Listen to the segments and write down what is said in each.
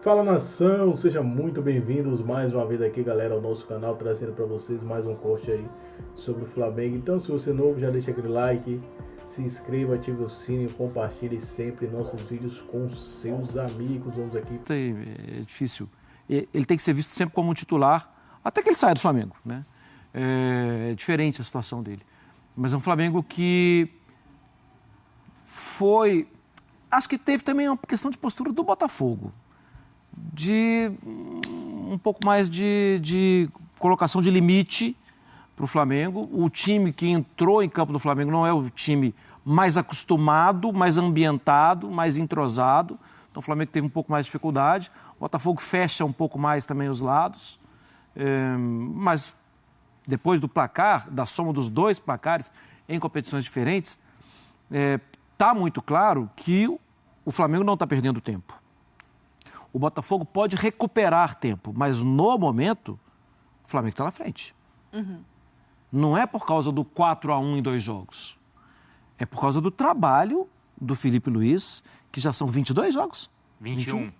Fala nação, sejam muito bem-vindos mais uma vez aqui, galera, ao nosso canal, trazendo para vocês mais um corte aí sobre o Flamengo. Então, se você é novo, já deixa aquele like, se inscreva, ative o sininho, compartilhe sempre nossos vídeos com seus amigos. Vamos aqui. É difícil. Ele tem que ser visto sempre como um titular, até que ele saia do Flamengo, né? É diferente a situação dele. Mas é um Flamengo que foi... Acho que teve também uma questão de postura do Botafogo, de um pouco mais de colocação de limite para o Flamengo. O time que entrou em campo do Flamengo não é o time mais acostumado, mais ambientado, mais entrosado. Então o Flamengo teve um pouco mais de dificuldade. O Botafogo fecha um pouco mais também os lados. Mas depois do placar, da soma dos dois placares em competições diferentes, está muito claro que o Flamengo não está perdendo tempo. O Botafogo pode recuperar tempo, mas no momento o Flamengo está na frente. Uhum. Não é por causa do 4-1 em 2 jogos. É por causa do trabalho do Filipe Luís, que já são 22 jogos. 21.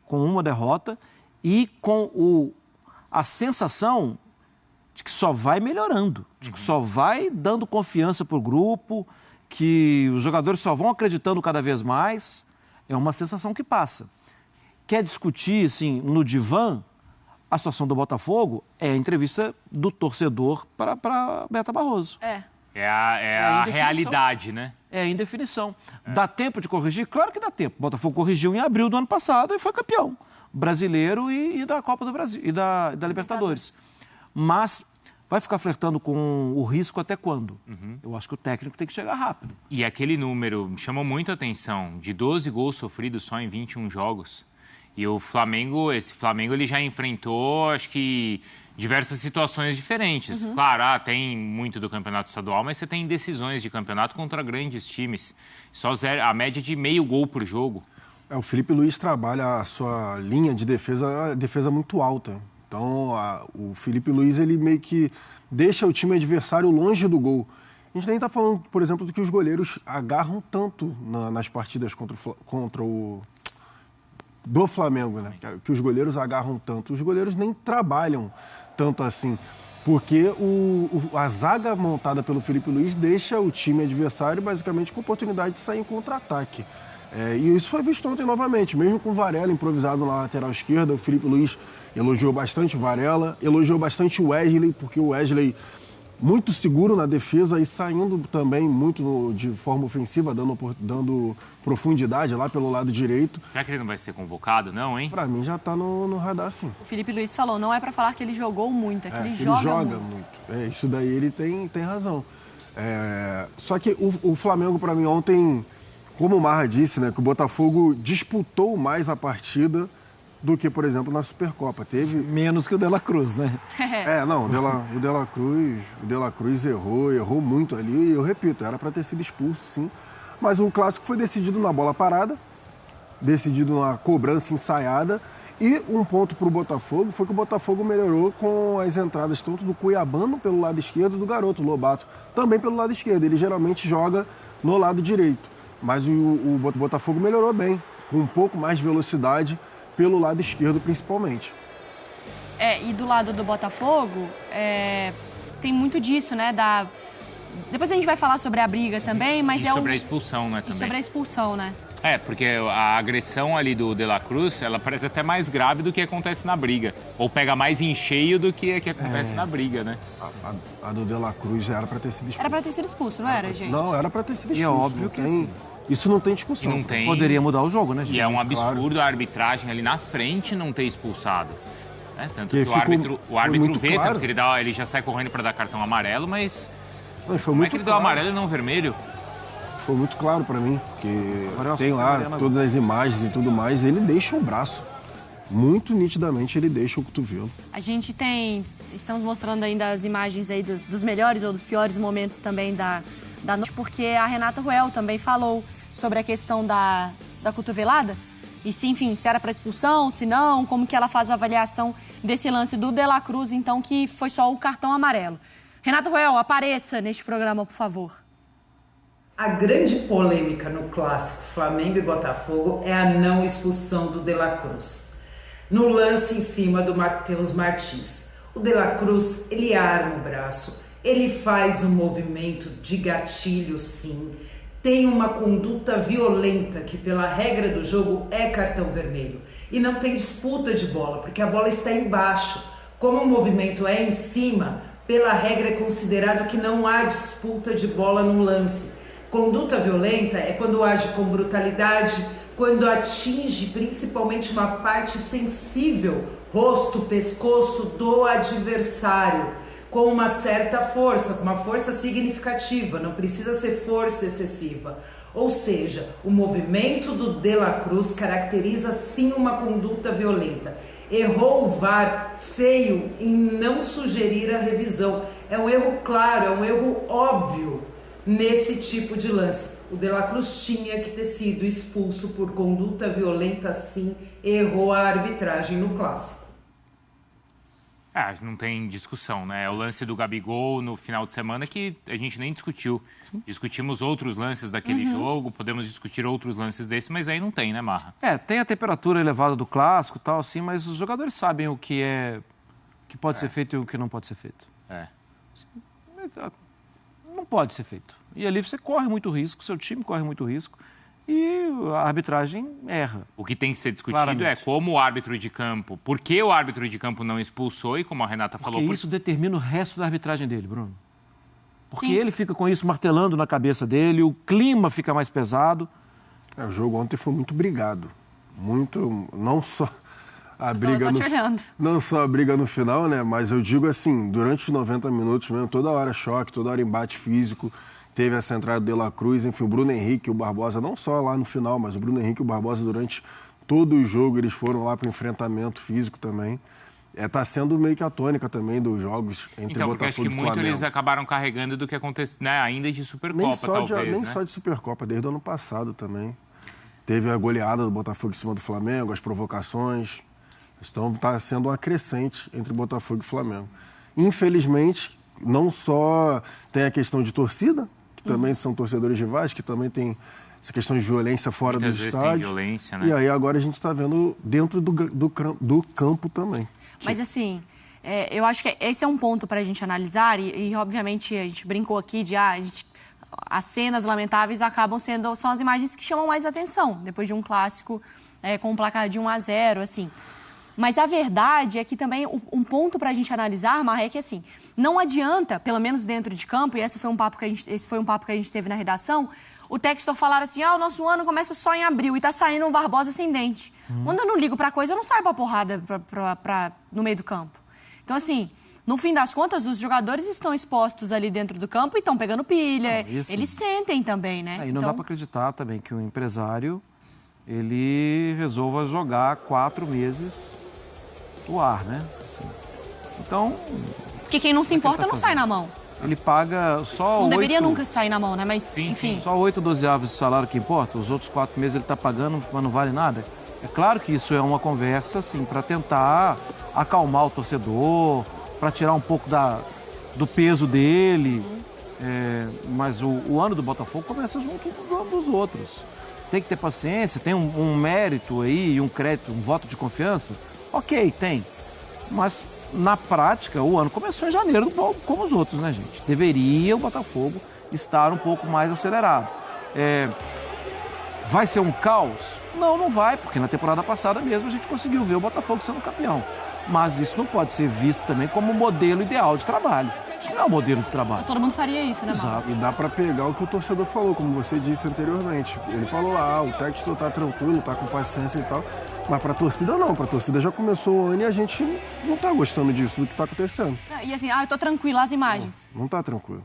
Com uma derrota e com a sensação de que só vai melhorando, de que só vai dando confiança para o grupo, que os jogadores só vão acreditando cada vez mais. É uma sensação que passa. Quer discutir, assim, no divã, a situação do Botafogo, é a entrevista do torcedor para Beta Barroso. É a realidade, né? É a indefinição. Dá tempo de corrigir? Claro que dá tempo. O Botafogo corrigiu em abril do ano passado e foi campeão brasileiro e da Copa do Brasil e da Libertadores. Mas vai ficar flertando com o risco até quando? Eu acho que o técnico tem que chegar rápido. E aquele número me chamou muito a atenção, de 12 gols sofridos só em 21 jogos. E esse Flamengo, ele já enfrentou, acho que, diversas situações diferentes. Claro, tem muito do campeonato estadual, mas você tem decisões de campeonato contra grandes times. Só a média de meio gol por jogo. O Filipe Luís trabalha a sua linha de defesa muito alta. Então, o Filipe Luís, ele meio que deixa o time adversário longe do gol. A gente nem está falando, por exemplo, do que os goleiros agarram tanto nas partidas contra o do Flamengo, né? Que os goleiros agarram tanto. Os goleiros nem trabalham tanto assim, porque a zaga montada pelo Filipe Luís deixa o time adversário basicamente com oportunidade de sair em contra-ataque. E isso foi visto ontem novamente, mesmo com o Varela improvisado na lateral esquerda. O Filipe Luís elogiou bastante o Varela, elogiou bastante o Wesley, porque o Wesley muito seguro na defesa e saindo também muito de forma ofensiva, dando profundidade lá pelo lado direito. Será que ele não vai ser convocado, não, hein? Pra mim já tá no radar, sim. O Filipe Luís falou, não é pra falar que ele jogou muito, é que ele joga muito. Isso daí ele tem razão. Só que o Flamengo, pra mim, ontem, como o Marra disse, né, que o Botafogo disputou mais a partida do que, por exemplo, na Supercopa. Teve menos que o De La Cruz, né? O De La Cruz errou muito ali. E eu repito, era para ter sido expulso, sim. Mas o clássico foi decidido na bola parada, decidido na cobrança ensaiada. E um ponto para o Botafogo foi que o Botafogo melhorou com as entradas tanto do Cuiabano pelo lado esquerdo e do garoto Lobato também pelo lado esquerdo. Ele geralmente joga no lado direito. Mas o Botafogo melhorou bem, com um pouco mais de velocidade pelo lado esquerdo, principalmente. E do lado do Botafogo, tem muito disso, né? Depois a gente vai falar sobre a briga também, mas sobre a expulsão, né? Também. E sobre a expulsão, né? Porque a agressão ali do De La Cruz, ela parece até mais grave do que acontece na briga. Ou pega mais em cheio do que acontece na briga, né? A do De La Cruz já era para ter sido expulso. Era para ter sido expulso, não era, gente? Não, era para ter sido expulso. E é óbvio que sim. Isso não tem discussão. Não tem. Poderia mudar o jogo, né, gente? E é um absurdo a arbitragem ali na frente não ter expulsado. Tanto que o árbitro vê, claro. Tanto que ele já sai correndo para dar cartão amarelo, mas como é que ele deu amarelo e não vermelho? Foi muito claro para mim, porque tem lá todas as imagens e tudo mais, ele deixa o braço. Muito nitidamente ele deixa o cotovelo. A gente estamos mostrando ainda as imagens aí dos melhores ou dos piores momentos também da noite, porque a Renata Ruel também falou sobre a questão da cotovelada. E se, enfim, se era para expulsão, se não, como que ela faz a avaliação desse lance do De La Cruz, então, que foi só o cartão amarelo. Renata Ruel, apareça neste programa, por favor. A grande polêmica no clássico Flamengo e Botafogo é a não expulsão do De La Cruz. No lance em cima do Matheus Martins, o De La Cruz, ele arma o braço, ele faz um movimento de gatilho sim, tem uma conduta violenta que pela regra do jogo é cartão vermelho. E não tem disputa de bola, porque a bola está embaixo. Como o movimento é em cima, pela regra é considerado que não há disputa de bola no lance. Conduta violenta é quando age com brutalidade, quando atinge principalmente uma parte sensível, rosto, pescoço do adversário, com uma certa força, com uma força significativa, não precisa ser força excessiva. Ou seja, o movimento do De La Cruz caracteriza sim uma conduta violenta. Errou o VAR feio em não sugerir a revisão. É um erro claro, é um erro óbvio nesse tipo de lance. O De La Cruz tinha que ter sido expulso por conduta violenta sim, errou a arbitragem no clássico. Não tem discussão, né? É o lance do Gabigol no final de semana que a gente nem discutiu. Sim. Discutimos outros lances daquele jogo, podemos discutir outros lances desse, mas aí não tem, né, Marra? Tem a temperatura elevada do clássico e tal, assim, mas os jogadores sabem o que que pode ser feito e o que não pode ser feito. Não pode ser feito. E ali você corre muito risco, seu time corre muito risco. E a arbitragem erra. O que tem que ser discutido é como o árbitro de campo, por que o árbitro de campo não expulsou e como a Renata falou... Porque isso determina o resto da arbitragem dele, Bruno. Porque ele fica com isso martelando na cabeça dele, o clima fica mais pesado. O jogo ontem foi muito brigado. Muito, não só a briga não só a briga no final, né? Mas eu digo assim, durante os 90 minutos mesmo, toda hora choque, toda hora embate físico. Teve essa entrada do De La Cruz, enfim, o Bruno Henrique e o Barbosa, não só lá no final, mas o Bruno Henrique e o Barbosa durante todo o jogo, eles foram lá para o enfrentamento físico também. Tá sendo meio que a tônica também dos jogos entre Botafogo e Flamengo. Então, porque acho que muito eles acabaram carregando do que aconteceu, né? Ainda de Supercopa, talvez, nem só de Supercopa, desde o ano passado também. Teve a goleada do Botafogo em cima do Flamengo, as provocações. Então, está sendo uma crescente entre Botafogo e Flamengo. Infelizmente, não só tem a questão de torcida, que também são torcedores rivais, que também tem essa questão de violência fora dos estádios. Tem violência, né? E aí agora a gente está vendo dentro do campo também. Mas assim, eu acho que esse é um ponto para a gente analisar e obviamente a gente brincou aqui de as cenas lamentáveis são as imagens que chamam mais atenção depois de um clássico com um placar de 1-0, assim. Mas a verdade é que também um ponto para a gente analisar, Marra, é que assim, não adianta, pelo menos dentro de campo, e esse foi um papo que a gente teve na redação, o Textor falar assim, o nosso ano começa só em abril e tá saindo um Barbosa ascendente. Quando eu não ligo pra coisa, eu não saio pra porrada no meio do campo. Então, assim, no fim das contas, os jogadores estão expostos ali dentro do campo e estão pegando pilha, eles sentem também, né? E não dá pra acreditar também que o empresário, ele resolva jogar 4 meses do ar, né? Assim. Então... Porque quem não se importa não sai na mão. Ele paga só Não deveria nunca sair na mão, né? Mas, enfim... Só 8/12 de salário que importa, os outros 4 meses ele está pagando, mas não vale nada. É claro que isso é uma conversa, assim, para tentar acalmar o torcedor, para tirar um pouco do peso dele. Mas o ano do Botafogo começa junto do ano dos outros. Tem que ter paciência, tem um mérito aí, um crédito, um voto de confiança. Ok, tem. Mas, na prática, o ano começou em janeiro, como os outros, né, gente? Deveria o Botafogo estar um pouco mais acelerado. Vai ser um caos? Não vai, porque na temporada passada mesmo a gente conseguiu ver o Botafogo sendo campeão. Mas isso não pode ser visto também como um modelo ideal de trabalho. Isso não é um modelo de trabalho. Todo mundo faria isso, né, Marcos? Exato. E dá para pegar o que o torcedor falou, como você disse anteriormente. Ele falou, o Textor tá tranquilo, tá com paciência e tal. Mas pra torcida não, pra torcida já começou o ano e a gente não tá gostando disso, do que tá acontecendo. E assim, eu tô tranquila, as imagens. Não tá tranquilo.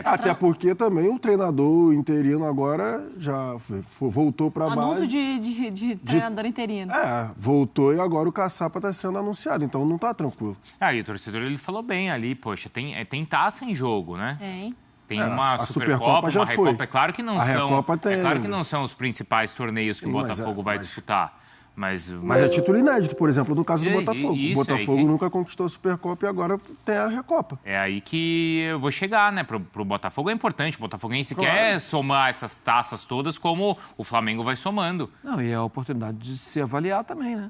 Até porque também o treinador interino agora já voltou pra base. Anúncio de treinador interino. Voltou e agora o Caçapa tá sendo anunciado, então não tá tranquilo. E o torcedor, ele falou bem ali, poxa, tem taça em jogo, né? Tem uma Supercopa, uma Recopa. É claro que não a são. Recopa tem... É claro que não são os principais torneios que o Botafogo vai disputar. Mas é título inédito, por exemplo, no caso do Botafogo. O Botafogo que... nunca conquistou a Supercopa e agora tem a Recopa. É aí que eu vou chegar, né? Pro Botafogo é importante. O Botafoguense quer somar essas taças todas como o Flamengo vai somando. Não, e é a oportunidade de se avaliar também, né?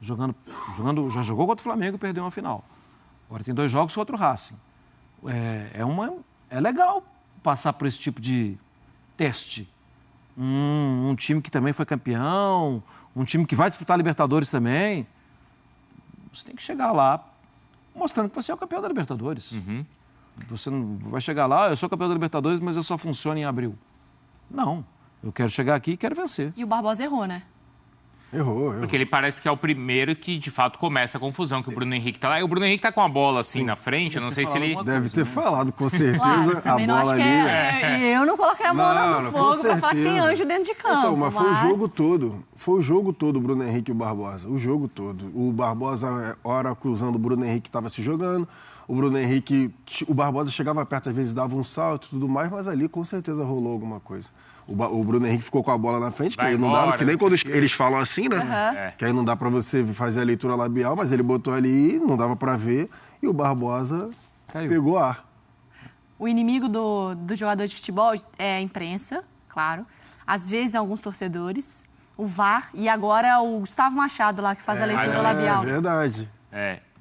Já jogou contra o Flamengo e perdeu uma final. Agora tem 2 jogos contra o Racing. É legal passar por esse tipo de teste. Um time que também foi campeão, um time que vai disputar a Libertadores também. Você tem que chegar lá mostrando que você é o campeão da Libertadores. Uhum. Você não vai chegar lá, eu sou campeão da Libertadores, mas eu só funciono em abril. Não, eu quero chegar aqui e quero vencer. E o Barbosa errou, né? Errou. Porque ele parece que é o primeiro que, de fato, começa a confusão, que o Bruno Henrique tá lá. E o Bruno Henrique tá com a bola, assim, na frente. Eu não sei se ele... Deve ter falado, com certeza, Claro, a também não bola acho ali. que eu não coloquei a bola no fogo pra falar que tem certeza. anjo dentro de campo. Então, mas foi o jogo todo. Foi o jogo todo, o Bruno Henrique e o Barbosa. O jogo todo. O Barbosa, hora cruzando, o Bruno Henrique estava se jogando. O Barbosa chegava perto, às vezes dava um salto e tudo mais, mas ali com certeza rolou alguma coisa. O Bruno Henrique ficou com a bola na frente, que aí não dá, que nem quando eles falam assim, né? Que aí não dá pra você fazer a leitura labial, mas ele botou ali, não dava pra ver, e o Barbosa pegou ar. O inimigo do jogador de futebol é a imprensa, claro. Às vezes, alguns torcedores. O VAR e agora o Gustavo Machado lá, que faz a leitura labial. É verdade.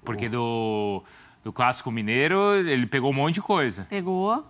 Porque do Clássico Mineiro, ele pegou um monte de coisa. Pegou.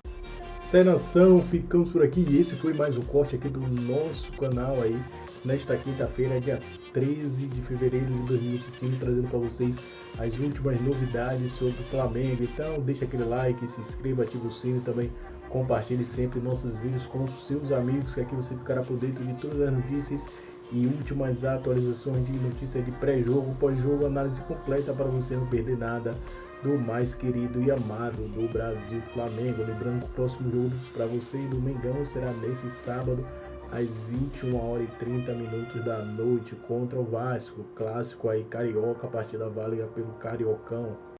Sé Nação, ficamos por aqui e esse foi mais um corte aqui do nosso canal aí, nesta quinta-feira, dia 13 de fevereiro de 2025, trazendo para vocês as últimas novidades sobre o Flamengo. Então deixa aquele like, se inscreva, ative o sino e também compartilhe sempre nossos vídeos com os seus amigos, que aqui você ficará por dentro de todas as notícias e últimas atualizações de notícias de pré-jogo, pós-jogo, análise completa para você não perder nada do mais querido e amado do Brasil, Flamengo. Lembrando que o próximo jogo para você e do Mengão será nesse sábado às 21h30 da noite contra o Vasco, clássico aí carioca, a partida válida pelo Cariocão.